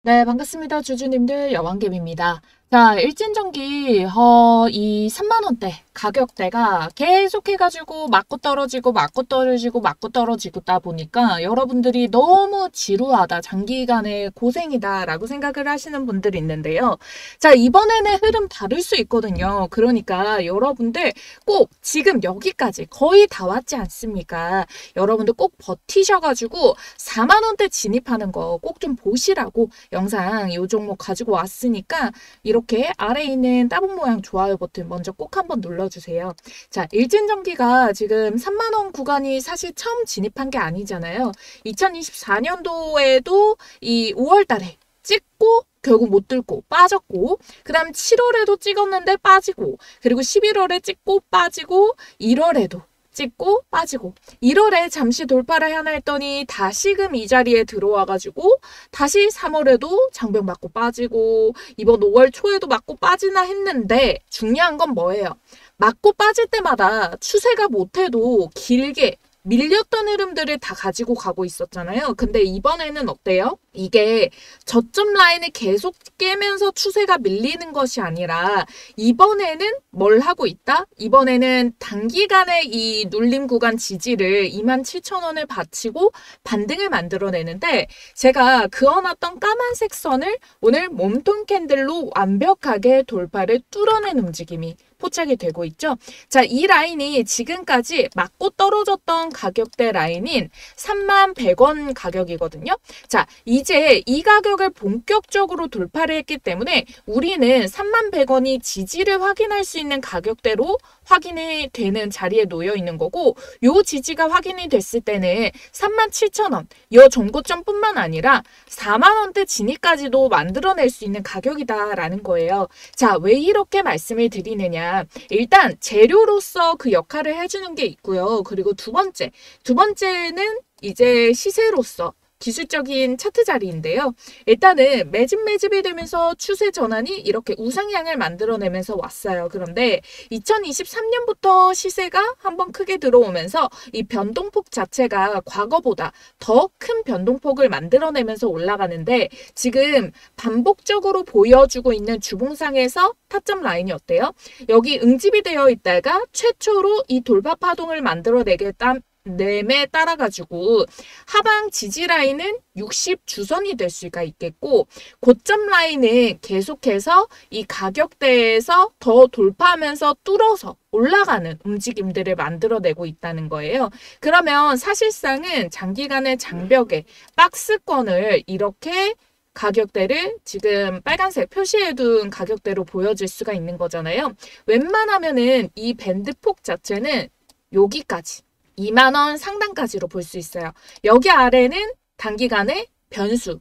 네, 반갑습니다. 주주님들 여왕개미입니다. 자, 일진전기 이 3만 원대 가격대가 계속 해가지고 맞고 떨어지고 맞고 떨어지고 맞고 떨어지다 보니까 여러분들이 너무 지루하다, 장기간의 고생이다 라고 생각을 하시는 분들이 있는데요. 자, 이번에는 흐름 다를 수 있거든요. 그러니까 여러분들 꼭 지금 여기까지 거의 다 왔지 않습니까? 여러분들 꼭 버티셔가지고 4만 원대 진입하는 거 꼭 좀 보시라고 영상 이 종목 가지고 왔으니까 이렇게 아래에 있는 따봉 모양 좋아요 버튼 먼저 꼭 한번 눌러주세요. 자, 일진전기가 지금 3만 원 구간이 사실 처음 진입한 게 아니잖아요. 2024년도에도 이 5월 달에 찍고 결국 못 들고 빠졌고, 그 다음 7월에도 찍었는데 빠지고, 그리고 11월에 찍고 빠지고, 1월에도 찍고 빠지고, 1월에 잠시 돌파를 하나 했더니 다시금 이 자리에 들어와가지고 다시 3월에도 장벽 맞고 빠지고, 이번 5월 초에도 맞고 빠지나 했는데 중요한 건 뭐예요? 맞고 빠질 때마다 추세가 못해도 길게 밀렸던 흐름들을 다 가지고 가고 있었잖아요. 근데 이번에는 어때요? 이게 저점 라인을 계속 깨면서 추세가 밀리는 것이 아니라 이번에는 뭘 하고 있다? 이번에는 단기간에 이 눌림 구간 지지를 27,000원을 받치고 반등을 만들어내는데, 제가 그어놨던 까만색 선을 오늘 몸통 캔들로 완벽하게 돌파를 뚫어낸 움직임이 포착이 되고 있죠. 자, 이 라인이 지금까지 맞고 떨어졌던 가격대 라인인 31,100원 가격이거든요. 자, 이제 이 가격을 본격적으로 돌파를 했기 때문에 우리는 31,100원이 지지를 확인할 수 있는 가격대로 확인이 되는 자리에 놓여 있는 거고, 요 지지가 확인이 됐을 때는 37,000원, 요 정고점뿐만 아니라 4만 원대 진입까지도 만들어낼 수 있는 가격이다라는 거예요. 자, 왜 이렇게 말씀을 드리느냐? 일단 재료로서 그 역할을 해주는 게 있고요. 그리고 두 번째는 이제 시세로서 기술적인 차트 자리인데요. 일단은 매집이 되면서 추세 전환이 이렇게 우상향을 만들어내면서 왔어요. 그런데 2023년부터 시세가 한번 크게 들어오면서 이 변동폭 자체가 과거보다 더 큰 변동폭을 만들어내면서 올라가는데, 지금 반복적으로 보여주고 있는 주봉상에서 타점 라인이 어때요? 여기 응집이 되어 있다가 최초로 이 돌파 파동을 만들어내겠다 램에 따라가지고 하방 지지 라인은 60 주선이 될 수가 있겠고, 고점 라인은 계속해서 이 가격대에서 더 돌파하면서 뚫어서 올라가는 움직임들을 만들어내고 있다는 거예요. 그러면 사실상은 장기간의 장벽에 박스권을 이렇게 가격대를 지금 빨간색 표시해둔 가격대로 보여질 수가 있는 거잖아요. 웬만하면은 이 밴드폭 자체는 여기까지 2만 원 상단까지로 볼 수 있어요. 여기 아래는 단기간의 변수,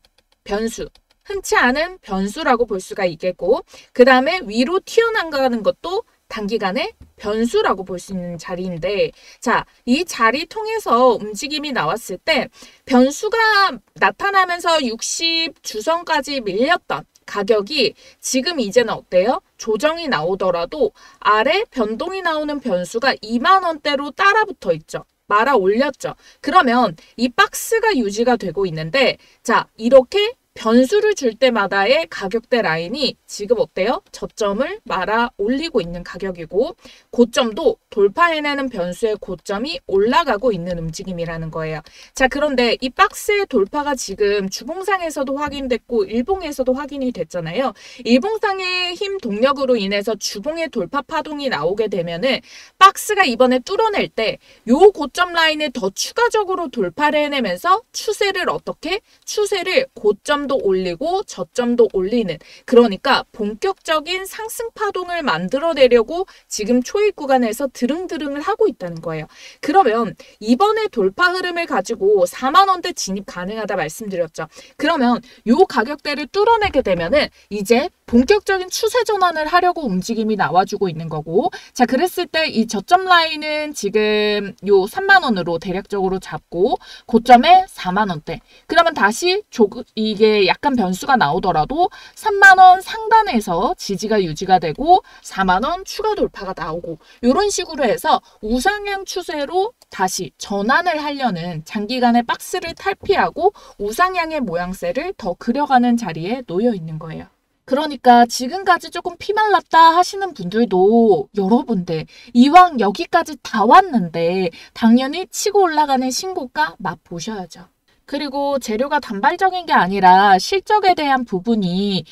흔치 않은 변수라고 볼 수가 있겠고, 그 다음에 위로 튀어나가는 것도 단기간의 변수라고 볼 수 있는 자리인데, 자, 이 자리 통해서 움직임이 나왔을 때 변수가 나타나면서 60 주선까지 밀렸던 가격이 지금 이제는 어때요? 조정이 나오더라도 아래 변동이 나오는 변수가 2만 원대로 따라붙어 있죠. 말아 올렸죠. 그러면 이 박스가 유지가 되고 있는데, 자, 이렇게 변수를 줄 때마다의 가격대 라인이 지금 어때요? 저점을 말아 올리고 있는 가격이고, 고점도 돌파해내는 변수의 고점이 올라가고 있는 움직임이라는 거예요. 자, 그런데 이 박스의 돌파가 지금 주봉상에서도 확인됐고 일봉에서도 확인이 됐잖아요. 일봉상의 힘 동력으로 인해서 주봉의 돌파 파동이 나오게 되면은 박스가 이번에 뚫어낼 때 요 고점 라인을 더 추가적으로 돌파를 해내면서 추세를 어떻게? 추세를 고점 도 올리고 저점도 올리는, 그러니까 본격적인 상승 파동을 만들어내려고 지금 초입 구간에서 드릉드릉을 하고 있다는 거예요. 그러면 이번에 돌파 흐름을 가지고 4만 원대 진입 가능하다 말씀드렸죠. 그러면 요 가격대를 뚫어내게 되면은 이제 본격적인 추세 전환을 하려고 움직임이 나와주고 있는 거고, 자, 그랬을 때 이 저점 라인은 지금 요 3만 원으로 대략적으로 잡고 고점에 4만 원대. 그러면 다시 이게 이게 약간 변수가 나오더라도 3만 원 상단에서 지지가 유지가 되고 4만 원 추가 돌파가 나오고 이런 식으로 해서 우상향 추세로 다시 전환을 하려는 장기간의 박스를 탈피하고 우상향의 모양새를 더 그려가는 자리에 놓여 있는 거예요. 그러니까 지금까지 조금 피말랐다 하시는 분들도 여러분들 이왕 여기까지 다 왔는데 당연히 치고 올라가는 신고가 맛보셔야죠. 그리고 재료가 단발적인 게 아니라 실적에 대한 부분이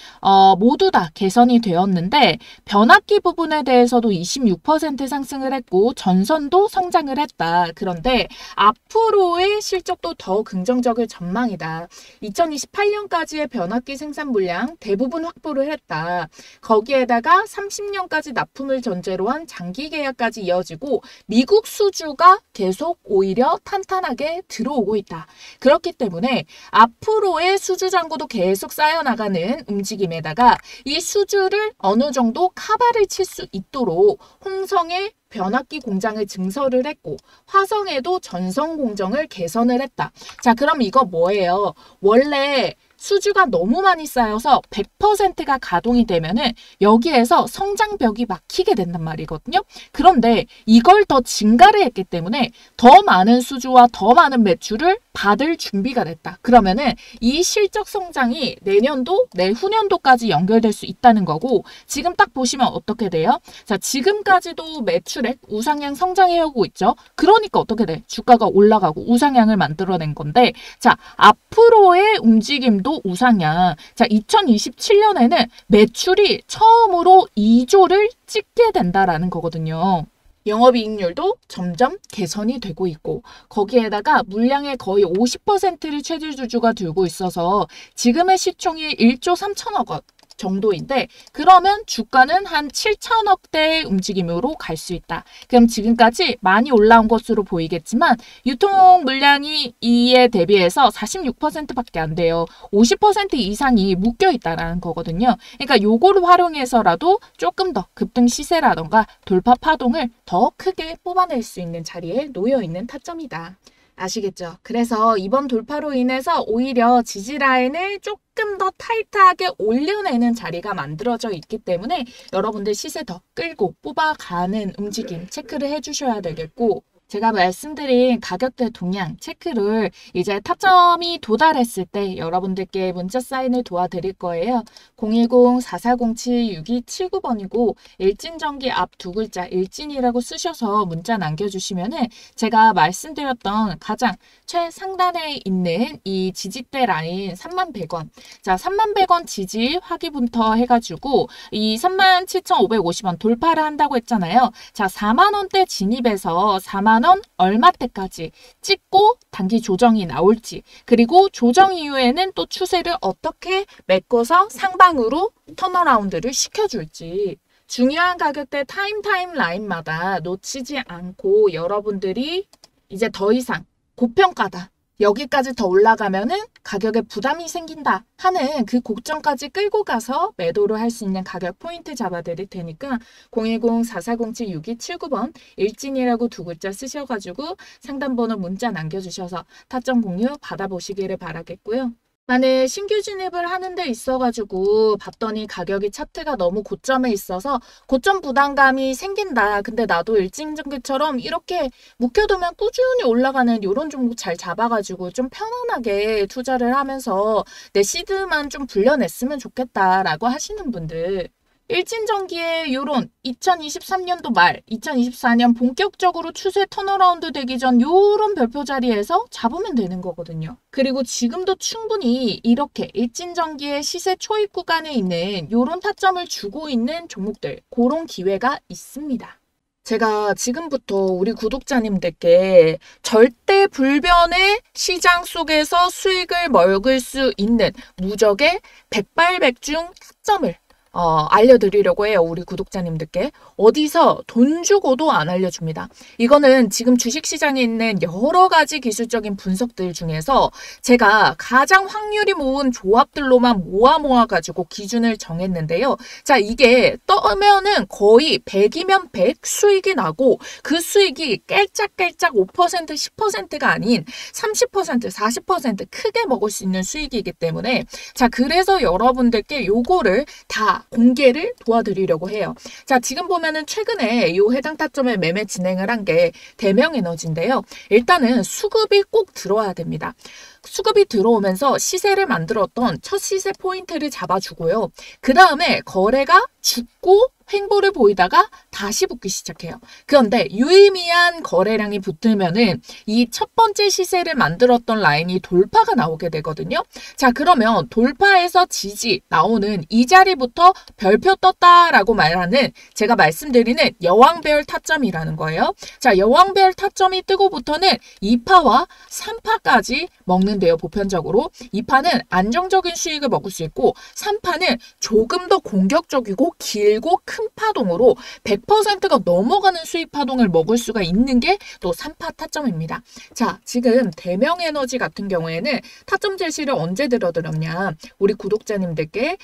모두 다 개선이 되었는데 변압기 부분에 대해서도 26% 상승을 했고 전선도 성장을 했다. 그런데 앞으로의 실적도 더 긍정적일 전망이다. 2028년까지의 변압기 생산 물량 대부분 확보를 했다. 거기에다가 30년까지 납품을 전제로 한 장기 계약까지 이어지고 미국 수주가 계속 오히려 탄탄하게 들어오고 있다. 그렇기 때문에 앞으로의 수주 잔고도 계속 쌓여나가는 움직임에다가 이 수주를 어느 정도 카바를 칠 수 있도록 홍성의 변압기 공장을 증설을 했고 화성에도 전선 공정을 개선을 했다. 자, 그럼 이거 뭐예요? 원래 수주가 너무 많이 쌓여서 100%가 가동이 되면은 여기에서 성장벽이 막히게 된단 말이거든요. 그런데 이걸 더 증가를 했기 때문에 더 많은 수주와 더 많은 매출을 받을 준비가 됐다. 그러면은 이 실적 성장이 내년도, 내후년도까지 연결될 수 있다는 거고 지금 딱 보시면 어떻게 돼요? 자, 지금까지도 매출액 우상향 성장해오고 있죠. 그러니까 어떻게 돼? 주가가 올라가고 우상향을 만들어낸 건데 자, 앞으로의 움직임도 우상향. 자, 2027년에는 매출이 처음으로 2조를 찍게 된다라는 거거든요. 영업이익률도 점점 개선이 되고 있고 거기에다가 물량의 거의 50%를 최대주주가 들고 있어서 지금의 시총이 1조 3천억 원 정도인데 그러면 주가는 한 7천억대의 움직임으로 갈 수 있다. 그럼 지금까지 많이 올라온 것으로 보이겠지만 유통 물량이 이에 대비해서 46%밖에 안 돼요. 50% 이상이 묶여 있다라는 거거든요. 그러니까 요거를 활용해서라도 조금 더 급등 시세라던가 돌파 파동을 더 크게 뽑아낼 수 있는 자리에 놓여 있는 타점이다. 아시겠죠? 그래서 이번 돌파로 인해서 오히려 지지라인을 조금 더 타이트하게 올려내는 자리가 만들어져 있기 때문에 여러분들 시세 더 끌고 뽑아가는 움직임 체크를 해주셔야 되겠고 제가 말씀드린 가격대 동향 체크를 이제 타점이 도달했을 때 여러분들께 문자 사인을 도와드릴 거예요. 010-4407-6279번이고 일진전기 앞 두 글자 일진이라고 쓰셔서 문자 남겨주시면은 제가 말씀드렸던 가장 최상단에 있는 이 지지대 라인 31,100원. 자, 31,100원 지지 확인부터 해가지고 이 37,550원 돌파를 한다고 했잖아요. 자, 4만원대 진입해서 4만원 얼마때까지 찍고 단기 조정이 나올지 그리고 조정 이후에는 또 추세를 어떻게 메꿔서 상방으로 턴어라운드를 시켜줄지 중요한 가격대 타임 라인마다 놓치지 않고 여러분들이 이제 더 이상 고평가다. 여기까지 더 올라가면은 가격에 부담이 생긴다 하는 그 고점까지 끌고 가서 매도를 할 수 있는 가격 포인트 잡아드릴 테니까 010-4407-6279번 일진이라고 두 글자 쓰셔가지고 상담번호 문자 남겨주셔서 타점 공유 받아보시기를 바라겠고요. 만약 신규 진입을 하는 데 있어가지고 봤더니 가격이 차트가 너무 고점에 있어서 고점 부담감이 생긴다. 근데 나도 일진전기처럼 이렇게 묵혀두면 꾸준히 올라가는 이런 종목 잘 잡아가지고 좀 편안하게 투자를 하면서 내 시드만 좀 불려냈으면 좋겠다라고 하시는 분들 일진전기의 요런 2023년도 말, 2024년 본격적으로 추세 턴어라운드 되기 전 요런 별표 자리에서 잡으면 되는 거거든요. 그리고 지금도 충분히 이렇게 일진전기의 시세 초입 구간에 있는 요런 타점을 주고 있는 종목들, 그런 기회가 있습니다. 제가 지금부터 우리 구독자님들께 절대 불변의 시장 속에서 수익을 먹을 수 있는 무적의 백발백중 타점을 알려드리려고 해요. 우리 구독자님들께. 어디서 돈 주고도 안 알려줍니다. 이거는 지금 주식시장에 있는 여러 가지 기술적인 분석들 중에서 제가 가장 확률이 모은 조합들로만 모아가지고 기준을 정했는데요. 자, 이게 떠면은 거의 100이면 100 수익이 나고 그 수익이 깔짝깔짝 5%, 10%가 아닌 30%, 40% 크게 먹을 수 있는 수익이기 때문에 자, 그래서 여러분들께 요거를 다 공개를 도와드리려고 해요. 자, 지금 보면은 최근에 요 해당 타점에 매매 진행을 한 게 대명에너지인데요. 일단은 수급이 꼭 들어와야 됩니다. 수급이 들어오면서 시세를 만들었던 첫 시세 포인트를 잡아주고요. 그 다음에 거래가 죽고 횡보를 보이다가 다시 붙기 시작해요. 그런데 유의미한 거래량이 붙으면은 이 첫 번째 시세를 만들었던 라인이 돌파가 나오게 되거든요. 자, 그러면 돌파에서 지지 나오는 이 자리부터 별표 떴다라고 말하는 제가 말씀드리는 여왕배열 타점이라는 거예요. 자, 여왕배열 타점이 뜨고부터는 2파와 3파까지 먹는데요. 보편적으로 2파는 안정적인 수익을 먹을 수 있고 3파는 조금 더 공격적이고 길고 큰 파동으로 100%가 넘어가는 수익 파동을 먹을 수가 있는 게 또 3파 타점입니다. 자, 지금 대명에너지 같은 경우에는 타점 제시를 언제 들어드렸냐. 우리 구독자님들께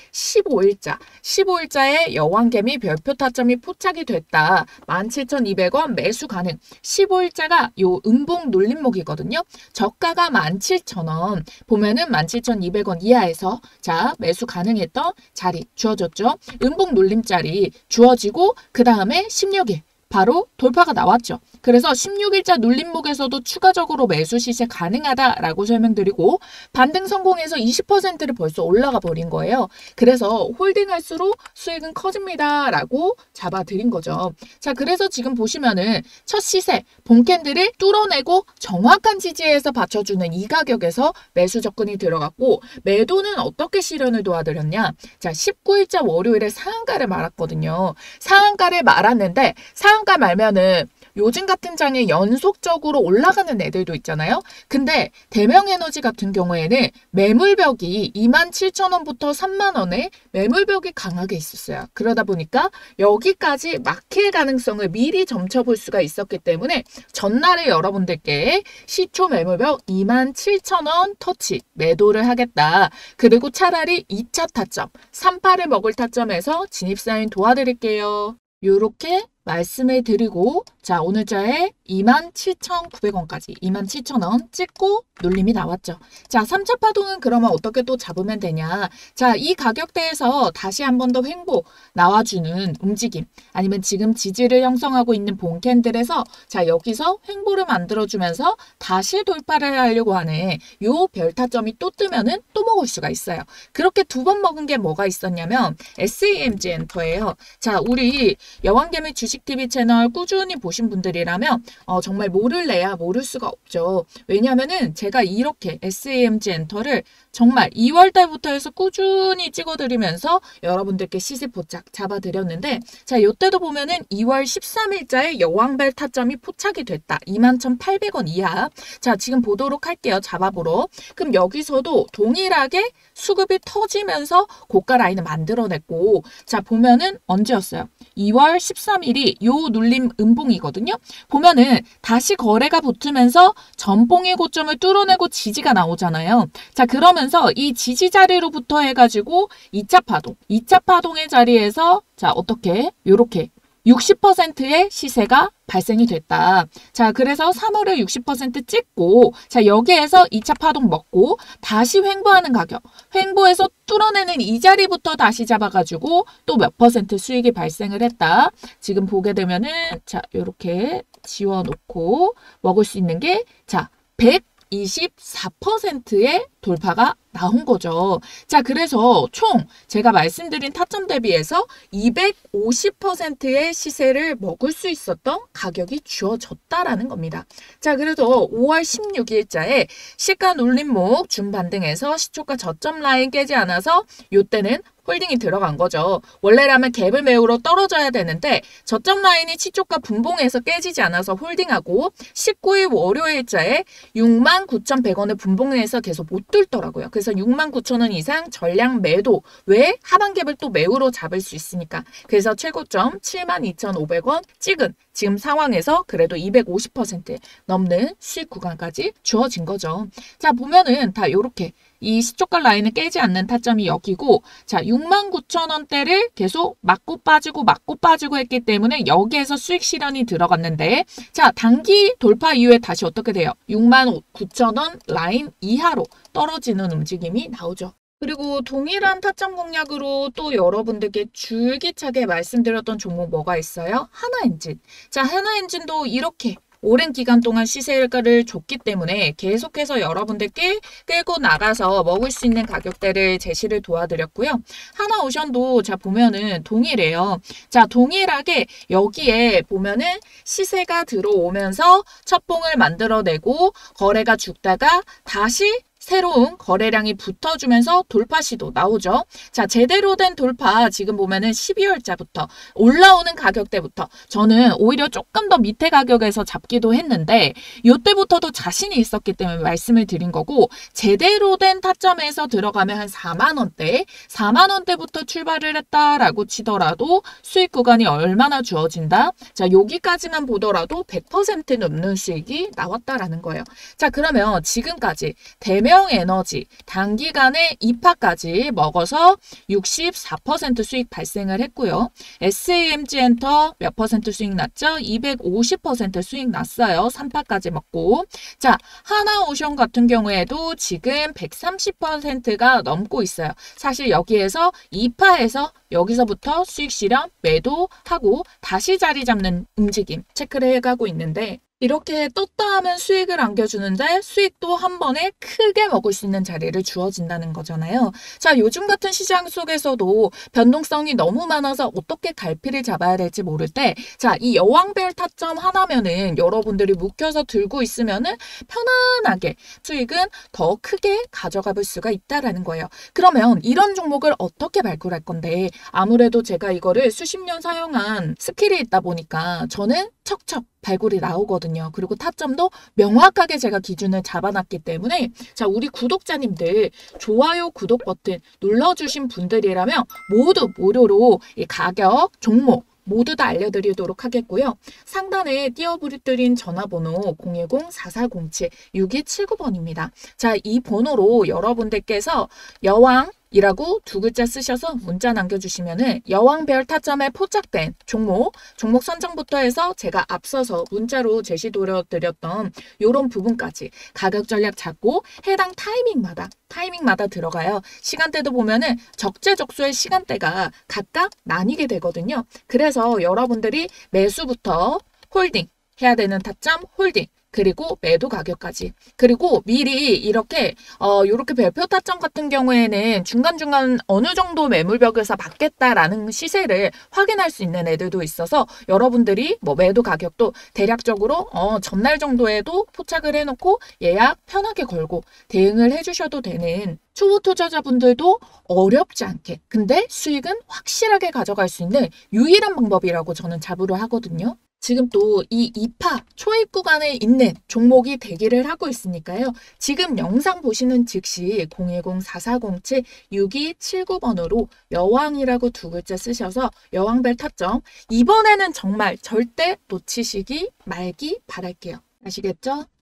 15일자에 여왕개미 별표 타점이 포착이 됐다. 17,200원 매수 가능. 15일자가 요 음봉 눌림목이거든요. 저가가 17,000원. 보면은 17,200원 이하에서 자, 매수 가능했던 자리 주어졌죠. 음봉 눌림자리 주어지고 그 다음에 16일 바로 돌파가 나왔죠. 그래서 16일자 눌림목에서도 추가적으로 매수 시세 가능하다라고 설명드리고 반등 성공해서 20%를 벌써 올라가 버린 거예요. 그래서 홀딩할수록 수익은 커집니다라고 잡아드린 거죠. 자, 그래서 지금 보시면은 첫 시세 본캔들을 뚫어내고 정확한 지지에서 받쳐주는 이 가격에서 매수 접근이 들어갔고 매도는 어떻게 실현을 도와드렸냐. 자, 19일자 월요일에 상한가를 말았거든요. 상한가를 말았는데 상한가 말면은 요즘 같은 장에 연속적으로 올라가는 애들도 있잖아요. 근데 대명에너지 같은 경우에는 매물벽이 27,000원부터 30,000원에 매물벽이 강하게 있었어요. 그러다 보니까 여기까지 막힐 가능성을 미리 점쳐볼 수가 있었기 때문에 전날에 여러분들께 시초 매물벽 27,000원 터치 매도를 하겠다. 그리고 차라리 2차 타점 3파를 먹을 타점에서 진입사인 도와드릴게요. 요렇게 말씀을 드리고 자, 오늘자에 27,900원까지 27,000원 찍고 눌림이 나왔죠. 자, 3차 파동은 그러면 어떻게 또 잡으면 되냐. 자, 이 가격대에서 다시 한 번 더 횡보 나와주는 움직임 아니면 지금 지지를 형성하고 있는 본캔들에서 자, 여기서 횡보를 만들어주면서 다시 돌파를 하려고 하는 요 별타점이 또 뜨면은 또 먹을 수가 있어요. 그렇게 두 번 먹은 게 뭐가 있었냐면 SEMG 엔터예요. 자, 우리 여왕개미 주식TV 채널 꾸준히 보신 분들이라면 정말 모를래야 모를 수가 없죠. 왜냐면은 제가 이렇게 SEMG 엔터를 정말 2월 달부터 해서 꾸준히 찍어드리면서 여러분들께 시세 포착 잡아드렸는데 자, 이때도 보면은 2월 13일자에 여왕벨 타점이 포착이 됐다. 21,800원 이하. 자, 지금 보도록 할게요. 잡아보러. 그럼 여기서도 동일하게 수급이 터지면서 고가 라인을 만들어냈고 자, 보면은 언제였어요? 2월 13일이 요 눌림 음봉이거든요. 보면은 다시 거래가 붙으면서 전봉의 고점을 뚫어내고 지지가 나오잖아요. 자, 그러면서 이 지지 자리로부터 해가지고 2차 파동의 자리에서 자, 어떻게? 요렇게 60%의 시세가 발생이 됐다. 자, 그래서 3월에 60% 찍고 자, 여기에서 2차 파동 먹고 다시 횡보하는 가격. 횡보해서 뚫어내는 이 자리부터 다시 잡아가지고 또 몇 퍼센트 수익이 발생을 했다. 지금 보게 되면은 자, 요렇게 지워놓고 먹을 수 있는 게 자, 124%의 돌파가 나온 거죠. 자, 그래서 총 제가 말씀드린 타점 대비해서 250%의 시세를 먹을 수 있었던 가격이 주어졌다라는 겁니다. 자, 그래서 5월 16일자에 시가 눌림목 준반등해서 시초가 저점 라인 깨지 않아서 이때는 홀딩이 들어간 거죠. 원래라면 갭을 매우러 떨어져야 되는데 저점 라인이 치초가 분봉에서 깨지지 않아서 홀딩하고 19일 월요일자에 69,100원을 분봉에서 계속 못 뚫더라고요. 그래서 69,000원 이상 전량 매도. 왜? 하방 갭을 또 매우로 잡을 수 있으니까. 그래서 최고점 72,500원 찍은 지금 상황에서 그래도 250% 넘는 수익 구간까지 주어진 거죠. 자, 보면은 다 요렇게 이 시초가 라인을 깨지 않는 타점이 여기고, 자, 69,000원대를 계속 맞고 빠지고 했기 때문에 여기에서 수익 실현이 들어갔는데, 자, 단기 돌파 이후에 다시 어떻게 돼요? 69,000원 라인 이하로 떨어지는 움직임이 나오죠. 그리고 동일한 타점 공략으로 또 여러분들께 줄기차게 말씀드렸던 종목 뭐가 있어요? 하나엔진. 자, 하나엔진도 이렇게 오랜 기간 동안 시세 일가를 줬기 때문에 계속해서 여러분들께 끌고 나가서 먹을 수 있는 가격대를 제시를 도와드렸고요. 하나오션도 자 보면은 동일해요. 자, 동일하게 여기에 보면은 시세가 들어오면서 첫 봉을 만들어내고 거래가 죽다가 다시 새로운 거래량이 붙어주면서 돌파 시도 나오죠. 자, 제대로 된 돌파 지금 보면은 12월자부터 올라오는 가격대부터 저는 오히려 조금 더 밑에 가격에서 잡기도 했는데 이때부터도 자신이 있었기 때문에 말씀을 드린 거고, 제대로 된 타점에서 들어가면 한 4만 원대, 4만 원대부터 출발을 했다라고 치더라도 수익 구간이 얼마나 주어진다? 자, 여기까지만 보더라도 100% 넘는 수익이 나왔다라는 거예요. 자, 그러면 지금까지 대명 에너지 단기간에 2파까지 먹어서 64% 수익 발생을 했고요. SAMG 엔터 몇 퍼센트 수익 났죠? 250% 수익 났어요. 3파까지 먹고. 자, 하나오션 같은 경우에도 지금 130%가 넘고 있어요. 사실 여기에서 2파에서 여기서부터 수익 실현 매도하고 다시 자리 잡는 움직임 체크를 해가고 있는데, 이렇게 떴다 하면 수익을 안겨주는데 수익도 한 번에 크게 먹을 수 있는 자리를 주어진다는 거잖아요. 자, 요즘 같은 시장 속에서도 변동성이 너무 많아서 어떻게 갈피를 잡아야 될지 모를 때, 자, 이 여왕별 타점 하나면은 여러분들이 묵혀서 들고 있으면은 편안하게 수익은 더 크게 가져가 볼 수가 있다라는 거예요. 그러면 이런 종목을 어떻게 발굴할 건데, 아무래도 제가 이거를 수십 년 사용한 스킬이 있다 보니까 저는 척척 발굴이 나오거든요. 그리고 타점도 명확하게 제가 기준을 잡아놨기 때문에, 자, 우리 구독자님들 좋아요, 구독 버튼 눌러주신 분들이라면 모두 무료로 이 가격, 종목 모두 다 알려드리도록 하겠고요. 상단에 띄워드린 전화번호 010-4407-6279번입니다. 자, 이 번호로 여러분들께서 여왕 이라고 두 글자 쓰셔서 문자 남겨주시면은 여왕별 타점에 포착된 종목 선정부터 해서 제가 앞서서 문자로 제시드렸던 이런 부분까지 가격 전략 잡고 해당 타이밍마다 들어가요. 시간대도 보면은 적재적소의 시간대가 각각 나뉘게 되거든요. 그래서 여러분들이 매수부터 홀딩 해야 되는 타점 홀딩, 그리고 매도 가격까지. 그리고 미리 이렇게 별표 타점 같은 경우에는 중간중간 어느 정도 매물벽에서 받겠다라는 시세를 확인할 수 있는 애들도 있어서 여러분들이 뭐 매도 가격도 대략적으로 전날 정도에도 포착을 해놓고 예약 편하게 걸고 대응을 해주셔도 되는, 초보 투자자분들도 어렵지 않게 근데 수익은 확실하게 가져갈 수 있는 유일한 방법이라고 저는 자부를 하거든요. 지금 또 이 2파 초입 구간에 있는 종목이 대기를 하고 있으니까요. 지금 영상 보시는 즉시 010-4407-6279번으로 여왕이라고 두 글자 쓰셔서 여왕별 타점 이번에는 정말 절대 놓치시기 말기 바랄게요. 아시겠죠?